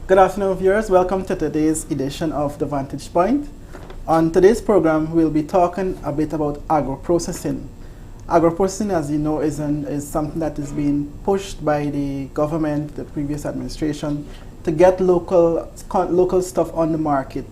Good afternoon, viewers. Welcome to today's edition of the Vantage Point. On today's program, we'll be talking a bit about agro-processing. Agro-processing, as you know, is something that is being pushed by the government, the previous administration, to get local stuff on the market.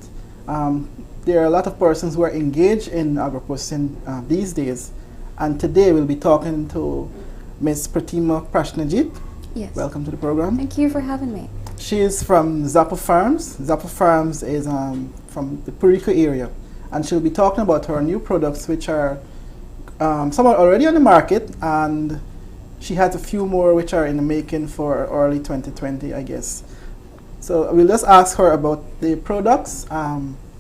There are a lot of persons who are engaged in agro-processing these days, and today we'll be talking to Ms. Pratima Prashnajit. Yes. Welcome to the program. Thank you for having me. She is from Zappa Farms. Zappa Farms is from the Purico area, and she'll be talking about her new products, which are somewhat already on the market, and she has a few more which are in the making for early 2020, I guess. So we'll just ask her about the products.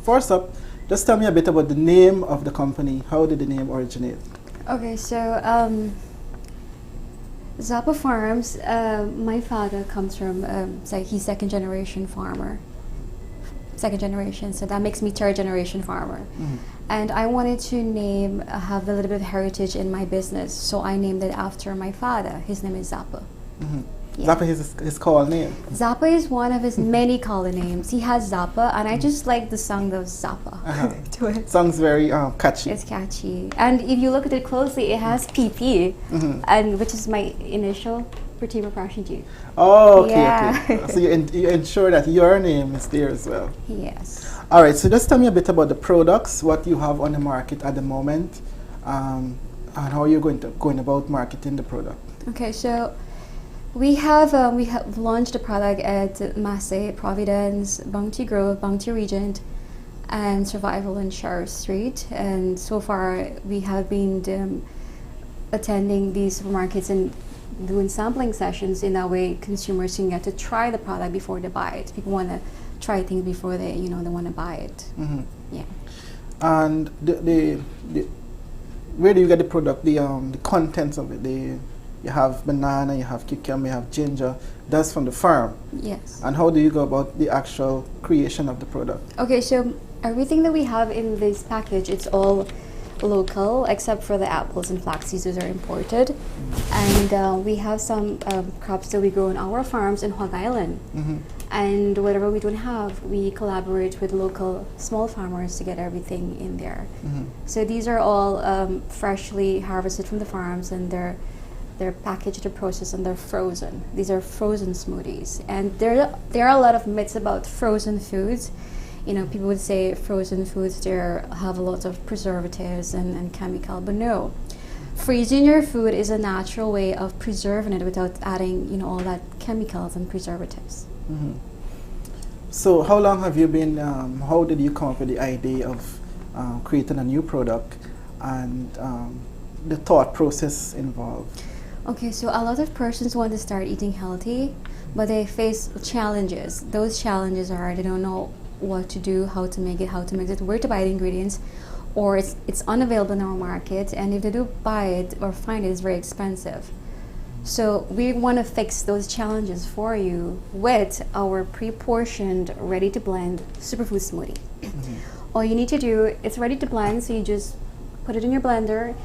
First up, just tell me a bit about the name of the company. How did the name originate? Okay, so Zappa Farms, my father comes from, he's second generation farmer. Second generation, so that makes me third generation farmer. Mm-hmm. And I wanted to have a little bit of heritage in my business, so I named it after my father. His name is Zappa. Mm-hmm. Yeah. Zappa is his call name? Zappa is one of his many color names. He has Zappa, and I just like the song of Zappa to it. Sounds very catchy. It's catchy. And if you look at it closely, it has PP, and which is my initial, Pratima Prashnajit. Oh, okay, Yeah. okay. So you ensure that your name is there as well. Yes. All right, so just tell me a bit about the products, what you have on the market at the moment, and how you're going about marketing the product. Okay, so we have launched a product at Massey, Providence, Bounty Grove, Bounty Regent, and Survival in Sheriff Street. And so far, we have been attending these supermarkets and doing sampling sessions. In that way, consumers can get to try the product before they buy it. People want to try things before they want to buy it. Mm-hmm. Yeah. And where do you get the product? The contents of it. You have banana, you have cucumber, you have ginger. That's from the farm. Yes. And how do you go about the actual creation of the product? Okay, so everything that we have in this package, it's all local except for the apples and flaxseeds. Those are imported. And we have some crops that we grow on our farms in Hog Island. Mm-hmm. And whatever we don't have, we collaborate with local small farmers to get everything in there. Mm-hmm. So these are all freshly harvested from the farms, and they're packaged, they're processed, and they're frozen. These are frozen smoothies. And there are a lot of myths about frozen foods. You know, people would say frozen foods have a lot of preservatives and chemical, but no. Freezing your food is a natural way of preserving it without adding, all that chemicals and preservatives. Mm-hmm. So how long have you been, how did you come up with the idea of creating a new product and the thought process involved? Okay, so a lot of persons want to start eating healthy, but they face challenges. Those challenges are they don't know what to do, how to make it, where to buy the ingredients, or it's unavailable in our market, and if they do buy it or find it, it's very expensive. So we want to fix those challenges for you with our pre-portioned, ready-to-blend superfood smoothie. Mm-hmm. All you need to do, it's ready to blend, so you just put it in your blender,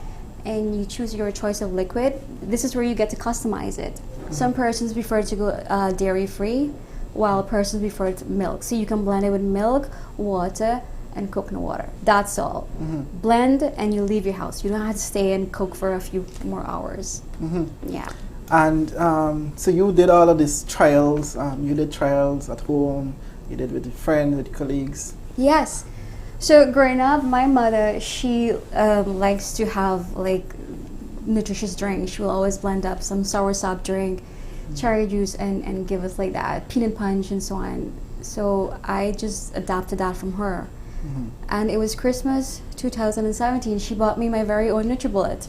and you choose your choice of liquid. This is where you get to customize it. Mm-hmm. Some persons prefer to go dairy-free, while persons prefer milk. So you can blend it with milk, water, and coconut water. That's all. Mm-hmm. Blend, and you leave your house. You don't have to stay and cook for a few more hours. Mm-hmm. Yeah. And so you did all of these trials. You did trials at home. You did with friends, with colleagues. Yes. So growing up, my mother, she likes to have nutritious drinks. She will always blend up some soursop drink, cherry juice, and give us like that, peanut punch and so on. So I just adapted that from her. Mm-hmm. And it was Christmas 2017. She bought me my very own NutriBullet,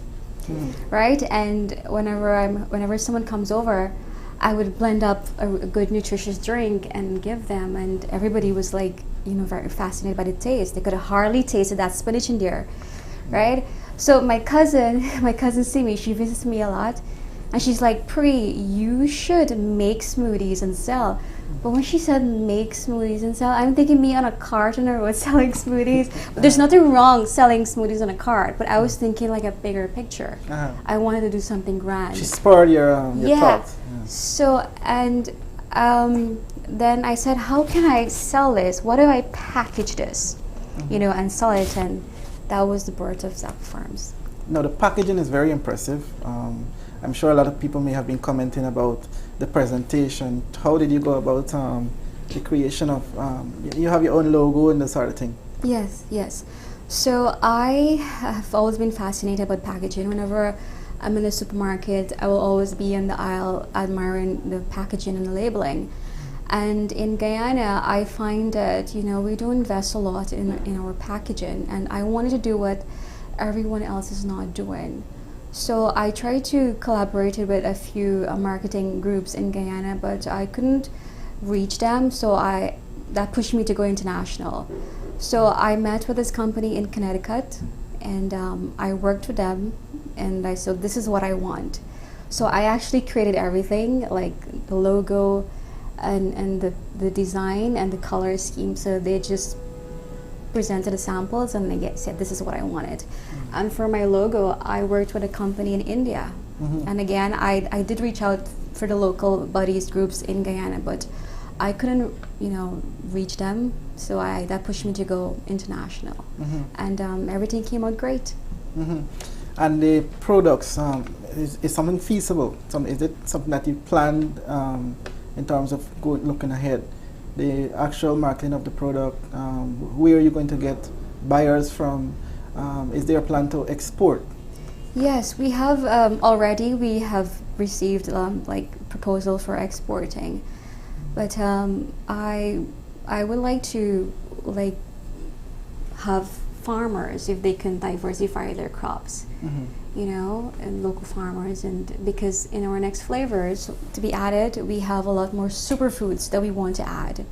right? And whenever someone comes over, I would blend up a good nutritious drink and give them, and everybody was very fascinated by the taste. They could have hardly tasted that spinach in there, right? So my cousin Simi, she visits me a lot, and she's like, Pri, you should make smoothies and sell. But when she said make smoothies and sell, I'm thinking me on a cart on the road selling smoothies. But there's nothing wrong selling smoothies on a cart, but I was thinking like a bigger picture. I wanted to do something grand. She spurred your thoughts. Yeah. So, and then I said, how can I sell this? What do I package this, and sell it? And that was the birth of Zappa Farms. Now, the packaging is very impressive. I'm sure a lot of people may have been commenting about the presentation. How did you go about the creation of, you have your own logo and that sort of thing? Yes. So I have always been fascinated about packaging. Whenever I'm in the supermarket, I will always be in the aisle admiring the packaging and the labeling. And in Guyana, I find that, we do invest a lot in our packaging, and I wanted to do what everyone else is not doing. So I tried to collaborate with a few marketing groups in Guyana, but I couldn't reach them, so that pushed me to go international. So I met with this company in Connecticut, and I worked with them, and I said, this is what I want. So I actually created everything, like the logo and the design and the color scheme. So they just presented the samples and they said, this is what I wanted. And for my logo, I worked with a company in India. And again, I did reach out for the local buddies groups in Guyana, but I couldn't, reach them. So that pushed me to go international. And everything came out great. And the products, is something feasible? Is it something that you planned in terms of looking ahead? The actual marketing of the product, where are you going to get buyers from? Is there a plan to export? Yes, we have already. We have received proposal for exporting, but I would like to have farmers, if they can diversify their crops, and local farmers, and because in our next flavors to be added, we have a lot more superfoods that we want to add.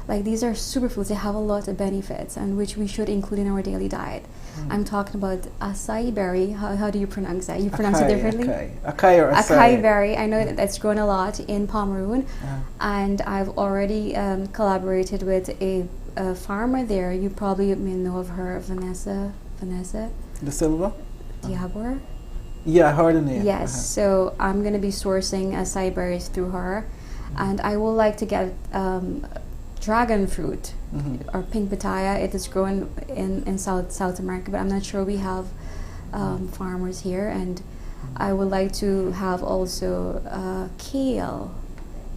Like these are superfoods, they have a lot of benefits and which we should include in our daily diet. I'm talking about acai berry. How do you pronounce that? You pronounce it differently? Acai or acai. Acai berry. I know that's grown a lot in Pomeroon, and I've already collaborated with a farmer there. You probably may know of her, Vanessa De Silva? Diabor? Yeah, I heard the name. Yes, so I'm going to be sourcing acai berries through her, and I would like to get dragon fruit or pink pitaya. It is grown in South America, but I'm not sure we have farmers here. And I would like to have also kale,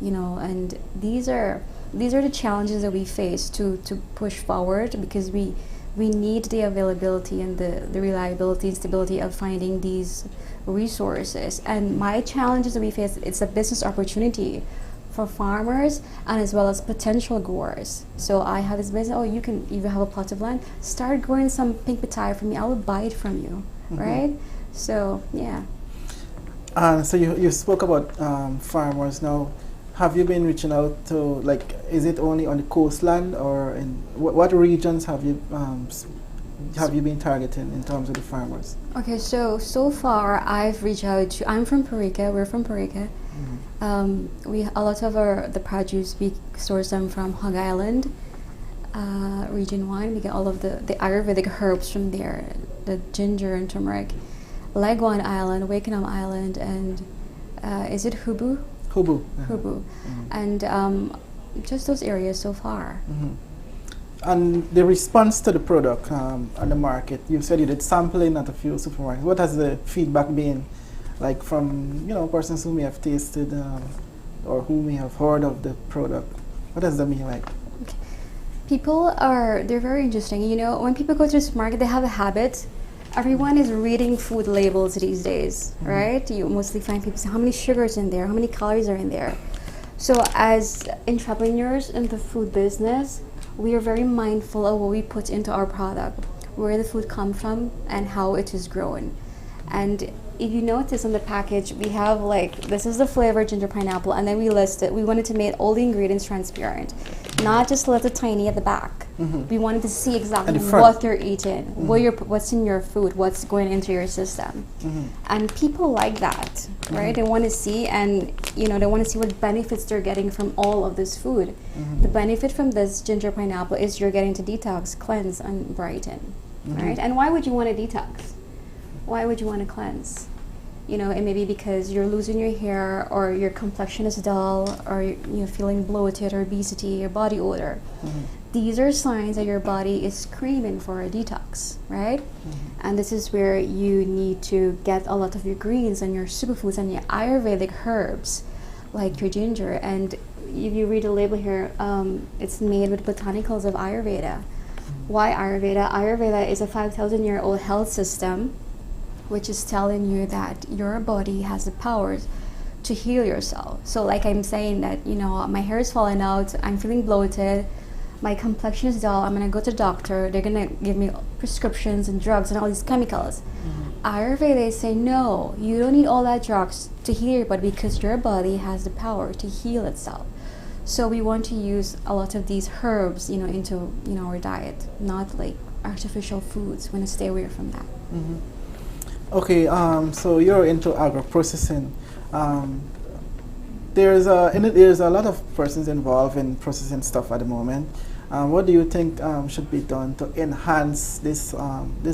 and these are the challenges that we face to push forward, because we need the availability and the reliability and stability of finding these resources. And my challenges that we face, it's a business opportunity for farmers and as well as potential growers. So I have this business, you can even have a plot of land, start growing some pink pitaya for me, I will buy it from you, right? So, yeah. So you spoke about farmers. Now, have you been reaching out to, is it only on the coastland, or in what regions have you been targeting in terms of the farmers? Okay, so far I've reached out to, we're from Parika. A lot of the produce, we source them from Hog Island, Region 1. We get all of the Ayurvedic herbs from there, the ginger and turmeric. Leguan Island, Wakenham Island, and is it Hubu? Hubu. And just those areas so far. And the response to the product on the market, you said you did sampling at a few supermarkets. What has the feedback been like from persons who may have tasted or who may have heard of the product? What does that mean like? They're very interesting. When people go to the supermarket, they have a habit. Everyone is reading food labels these days, right? You mostly find people say how many sugars in there, how many calories are in there. So as entrepreneurs in the food business, we are very mindful of what we put into our product, where the food comes from and how it is grown. And if you notice on the package, we have this is the flavor ginger pineapple, and then we list it. We wanted to make all the ingredients transparent, not just a little tiny at the back. We wanted to see exactly what they're eating, what's in your food, what's going into your system. And people like that, right? They want to see, and they want to see what benefits they're getting from all of this food. The benefit from this ginger pineapple is you're getting to detox, cleanse, and brighten, right? And why would you want to detox? Why would you want to cleanse? You know, it may be because you're losing your hair, or your complexion is dull, or you're feeling bloated, or obesity, or body odor. These are signs that your body is screaming for a detox, right? And this is where you need to get a lot of your greens and your superfoods and your Ayurvedic herbs, like your ginger. And if you read the label here, it's made with botanicals of Ayurveda. Why Ayurveda? Ayurveda is a 5,000-year-old health system, which is telling you that your body has the power to heal yourself. So like I'm saying that, you know, my hair is falling out, I'm feeling bloated, my complexion is dull, I'm gonna go to the doctor, they're gonna give me prescriptions and drugs and all these chemicals. Ayurveda is saying, no, you don't need all that drugs to heal your body, because your body has the power to heal itself. So we want to use a lot of these herbs, you know, into, you know, our diet, not like artificial foods. We want to stay away from that. Okay, so you're into agro-processing. There's a lot of persons involved in processing stuff at the moment. What do you think should be done to enhance this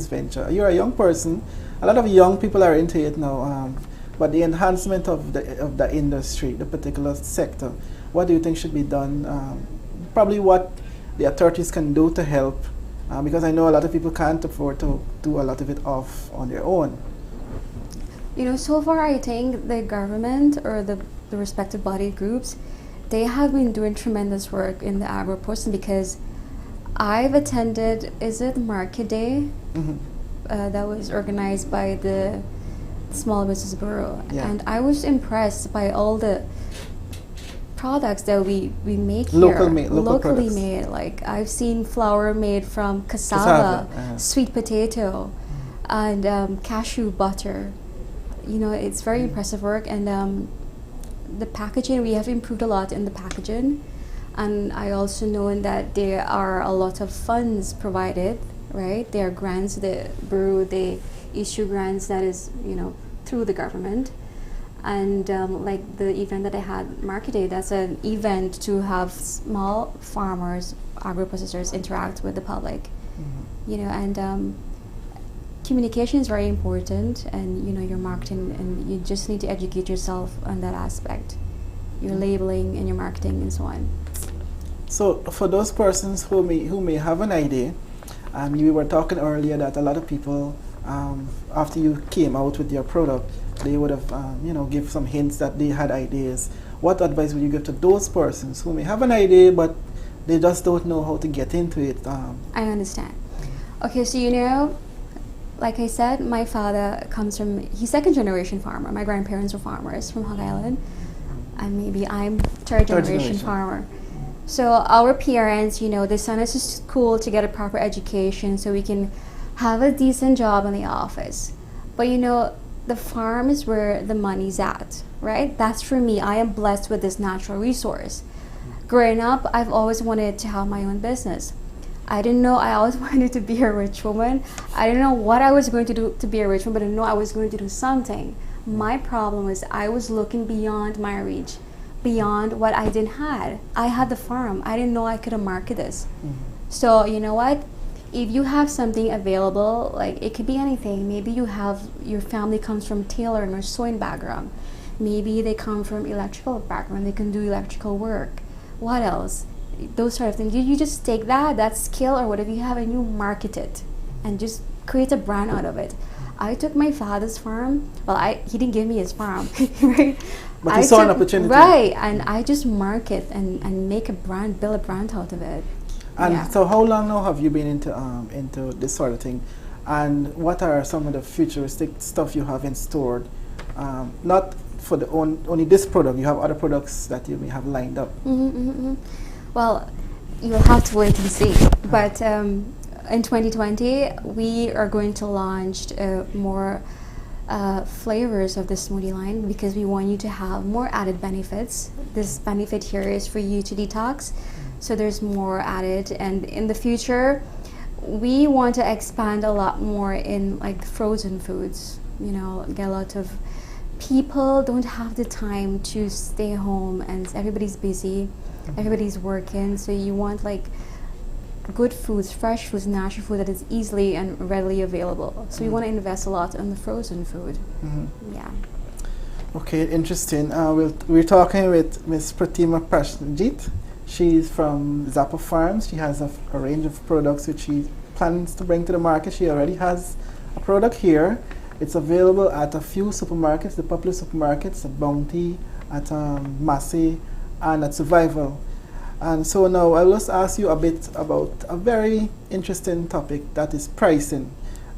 venture? You're a young person. A lot of young people are into it now, but the enhancement of the industry, the particular sector, what do you think should be done? Probably what the authorities can do to help, because I know a lot of people can't afford to do a lot of it off on their own. You know, so far I think the government or the respective body groups, they have been doing tremendous work in the agro-processing, because I've attended, is it Market Day? That was organized by the Small Business Bureau. Yeah. And I was impressed by all the products that we make Locally here. made, local Locally products. made. Like I've seen flour made from cassava, sweet potato, and cashew butter. You know, it's very impressive work. And the packaging, we have improved a lot in the packaging. And I also know that there are a lot of funds provided, right? There are grants, the Bureau, they issue grants that is, you know, through the government. And like the event that I had, Market Day, that's an event to have small farmers, agro-processors interact with the public. You know, and communication is very important, and you know, your marketing, and you just need to educate yourself on that aspect, your labeling and your marketing and so on. So for those persons who may have an idea, you were talking earlier that a lot of people, after you came out with your product, they would have, you know, give some hints that they had ideas. What advice would you give to those persons who may have an idea but they just don't know how to get into it? I understand. Okay, so you know, like I said, my father comes from, he's second generation farmer. My grandparents were farmers from Hog Island, and maybe I'm third generation farmer. So our parents, you know, they sent us to school to get a proper education so we can have a decent job in the office. But you know, the farm is where the money's at, right? That's for me. I am blessed with this natural resource. Growing up, I've always wanted to have my own business. I didn't know, I always wanted to be a rich woman. I didn't know what I was going to do to be a rich woman, but I knew I was going to do something. My problem was I was looking beyond my reach, beyond what I didn't have. I had the farm. I didn't know I could market this. So you know what? If you have something available, like it could be anything. Maybe you have, your family comes from tailoring or sewing background. Maybe they come from electrical background. They can do electrical work. What else? Those sort of things. You just take that skill or whatever you have, and you market it and just create a brand out of it. I took my father's farm. Well, he didn't give me his farm, right? But you saw an opportunity. Right, and I just market and make a brand, build a brand out of it. And so how long now have you been into this sort of thing? And what are some of the futuristic stuff you have in store? Not for the only this product, you have other products that you may have lined up. Well, you'll have to wait and see. But in 2020, we are going to launch more flavors of the smoothie line, because we want you to have more added benefits. This benefit here is for you to detox, so there's more added. And in the future, we want to expand a lot more in like frozen foods. You know, get a lot of people don't have the time to stay home, and everybody's busy, everybody's working, so you want like good foods, fresh foods, natural food that is easily and readily available. So we want to invest a lot in the frozen food. Yeah. Okay, interesting. We're talking with Miss Pratima Prashanjit. She's from Zappa Farms. She has a range of products which she plans to bring to the market. She already has a product here. It's available at a few supermarkets, the popular supermarkets, at Bounty, at Massey, and at Survival. And so now I'll just ask you a bit about a very interesting topic, that is pricing.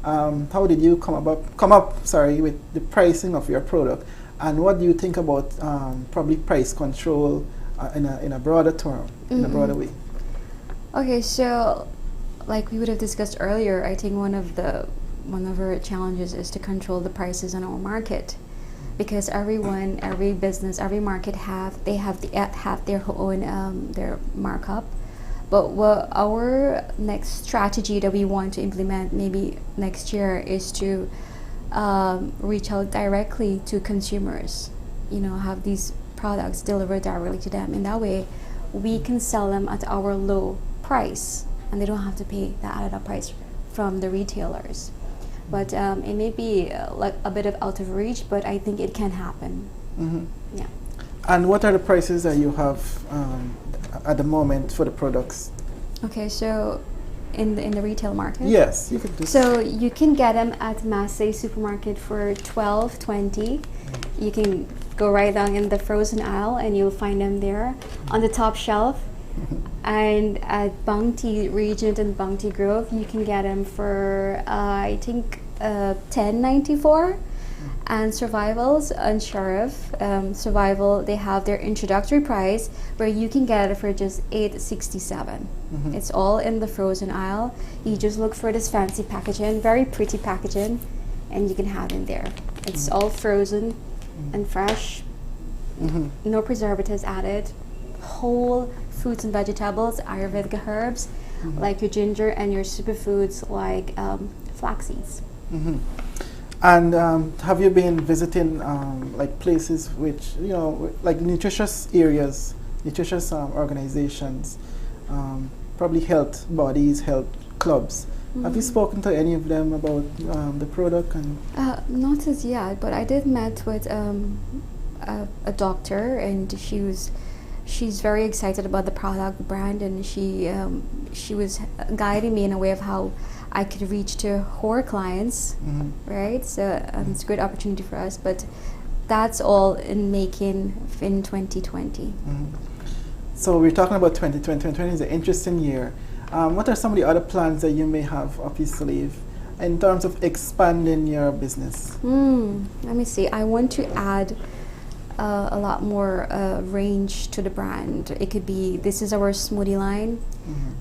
How did you come up with the pricing of your product, and what do you think about probably price control in a broader term, in a broader way? Okay, so like we would have discussed earlier, I think one of our challenges is to control the prices on our market, because everyone, every business, every market have their own their markup. But what our next strategy that we want to implement maybe next year is to reach out directly to consumers. Have these products delivered directly to them. In that way, we can sell them at our low price, and they don't have to pay the added up price from the retailers. But it may be like a bit of out of reach, but I think it can happen. Yeah. And what are the prices that you have at the moment for the products? Okay, so in the retail market. Yes, you could do. So you can get them at Massey supermarket for $12.20. You can go right down in the frozen aisle, and you'll find them there on the top shelf. And at Bounty Regent and Bounty Grove, you can get them for I think $10.94. And Survivals and Sheriff, Survival, they have their introductory price where you can get it for just $8.67. It's all in the frozen aisle. You just look for this fancy packaging, very pretty packaging, and you can have it there. It's all frozen and fresh, no preservatives added, whole fruits and vegetables, Ayurvedic herbs, like your ginger, and your superfoods like flax seeds. And have you been visiting like places which, like nutritious areas, nutritious organizations, probably health bodies, health clubs? Have you spoken to any of them about the product? And not as yet, but I did met with a doctor, and she's very excited about the product, the brand, and she was guiding me in a way of how I could reach to her clients, right? So it's a great opportunity for us, but that's all in making in 2020. So we're talking about 2020. 2020 is an interesting year. What are some of the other plans that you may have up your sleeve in terms of expanding your business? Let me see. I want to add a lot more range to the brand. It could be, this is our smoothie line.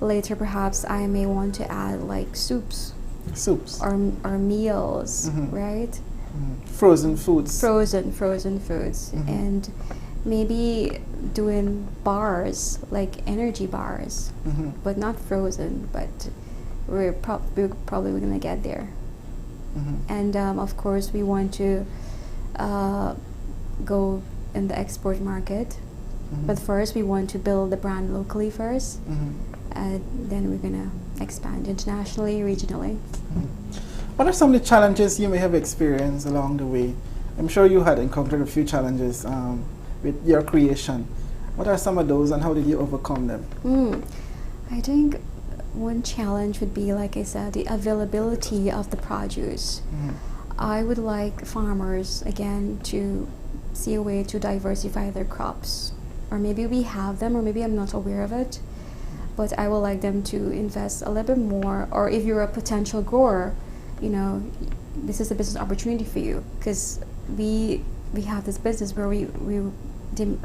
Later perhaps I may want to add like soups or meals, right? Frozen foods. Frozen foods. And maybe doing bars, like energy bars, but not frozen, but we're probably going to get there. And of course we want to go in the export market, but first we want to build the brand locally first, and then we're gonna expand internationally, regionally. What are some of the challenges you may have experienced along the way? I'm sure you had encountered a few challenges with your creation. What are some of those, and how did you overcome them? I think one challenge would be, like I said, the availability of the produce. I would like farmers, again, to see a way to diversify their crops. Or maybe we have them, or maybe I'm not aware of it, but I would like them to invest a little bit more. Or if you're a potential grower, this is a business opportunity for you, because we have this business where we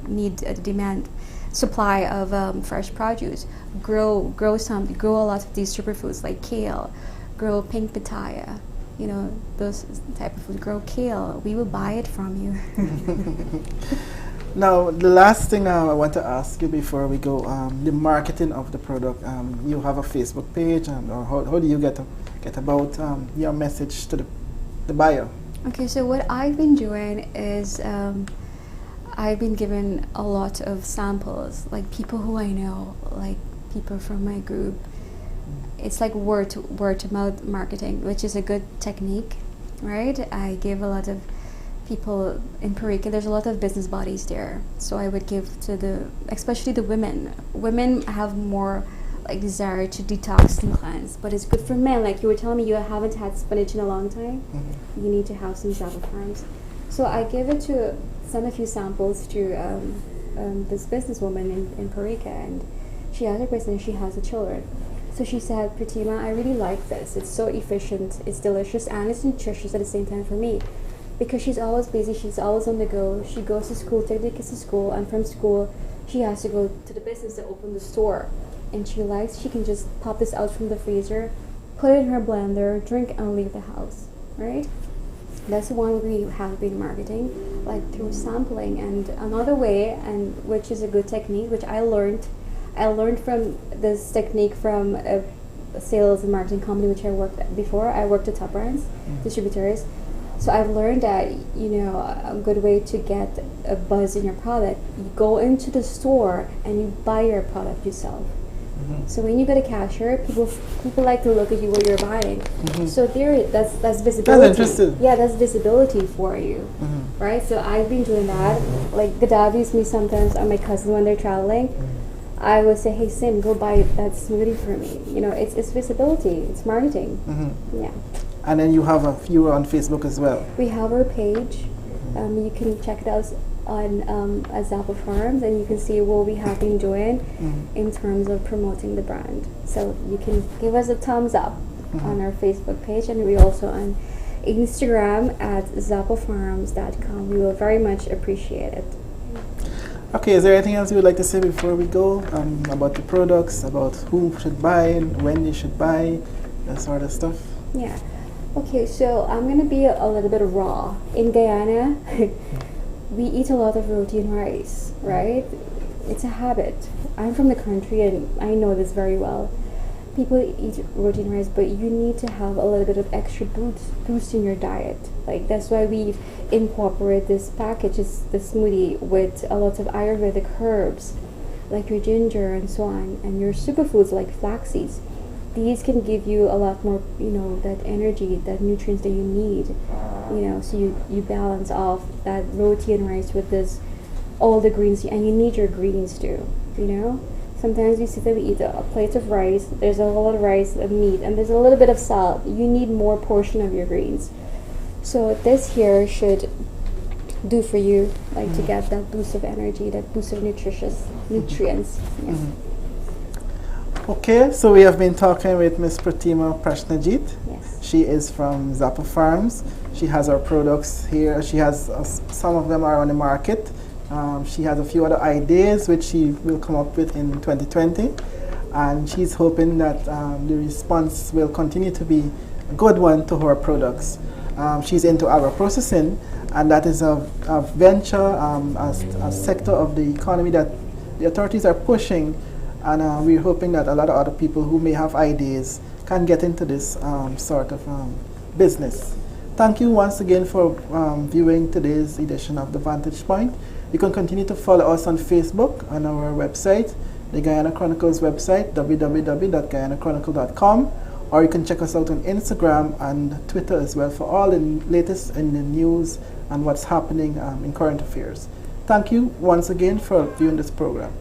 need a demand supply of fresh produce. Grow a lot of these superfoods like kale, grow pink pitaya, those type of food. Grow kale. We will buy it from you. Now, the last thing I want to ask you before we go, the marketing of the product. You have a Facebook page, or how do you get about your message to the buyer? Okay, so what I've been doing is I've been given a lot of samples, like people who I know, like people from my group, It's like word to mouth marketing, which is a good technique, right? I give a lot of people in Parika, there's a lot of business bodies there, so I would give to especially the women have more like desire to detox and cleanse, but it's good for men. Like you were telling me, you haven't had spinach in a long time. You need to have some Zappa Farms. So I give it to send a few samples to this businesswoman in Parika, and she has her business, she has the children. So she said, Pratima, I really like this. It's so efficient, it's delicious, and it's nutritious at the same time for me. Because she's always busy, she's always on the go. She goes to school, take the kids to school, and from school, she has to go to the business to open the store. And she can just pop this out from the freezer, put it in her blender, drink, and leave the house, right? That's the one we have been marketing, like through sampling. And another way, and which is a good technique, which I learned from this technique from a sales and marketing company which I worked at before. I worked at top brands, distributors. So I've learned that, a good way to get a buzz in your product, you go into the store and you buy your product yourself. So when you go to cashier, people like to look at you what you're buying. So that's visibility. That's interesting. Yeah, that's visibility for you, right? So I've been doing that. Like Gaddafi's me sometimes, or my cousin when they're traveling, I would say, hey Sim, go buy that smoothie for me. It's visibility, it's marketing. Yeah. And then you have a few on Facebook as well. We have our page. You can check it out on Zappa Farms, and you can see what we have been doing in terms of promoting the brand. So you can give us a thumbs up on our Facebook page, and we also on Instagram at zappafarms.com. We will very much appreciate it. Okay, is there anything else you would like to say before we go about the products, about who should buy, when they should buy, that sort of stuff? Yeah. Okay, so I'm going to be a little bit raw. In Guyana, we eat a lot of roti and rice, right? It's a habit. I'm from the country and I know this very well. People eat roti and rice, but you need to have a little bit of extra boost in your diet. Like that's why we've incorporated this package, the smoothie, with a lot of Ayurvedic herbs, like your ginger and so on, and your superfoods like flax seeds. These can give you a lot more, that energy, that nutrients that you need, so you balance off that roti and rice with all the greens, and you need your greens too, Sometimes we see that we eat a plate of rice, there's a whole lot of rice, of meat, and there's a little bit of salt. You need more portion of your greens. So this here should do for you, like to get that boost of energy, that boost of nutrients. Yeah. Okay, so we have been talking with Ms. Pratima Prashnajit. Yes. She is from Zappa Farms. She has our products here. She has some of them are on the market. She has a few other ideas which she will come up with in 2020, and she's hoping that the response will continue to be a good one to her products. She's into agro-processing, and that is a venture, a sector of the economy that the authorities are pushing. And we're hoping that a lot of other people who may have ideas can get into this sort of business. Thank you once again for viewing today's edition of The Vantage Point. You can continue to follow us on Facebook, on our website, the Guyana Chronicles website, www.guyanachronicle.com, or you can check us out on Instagram and Twitter as well for all the latest in the news and what's happening in current affairs. Thank you once again for viewing this program.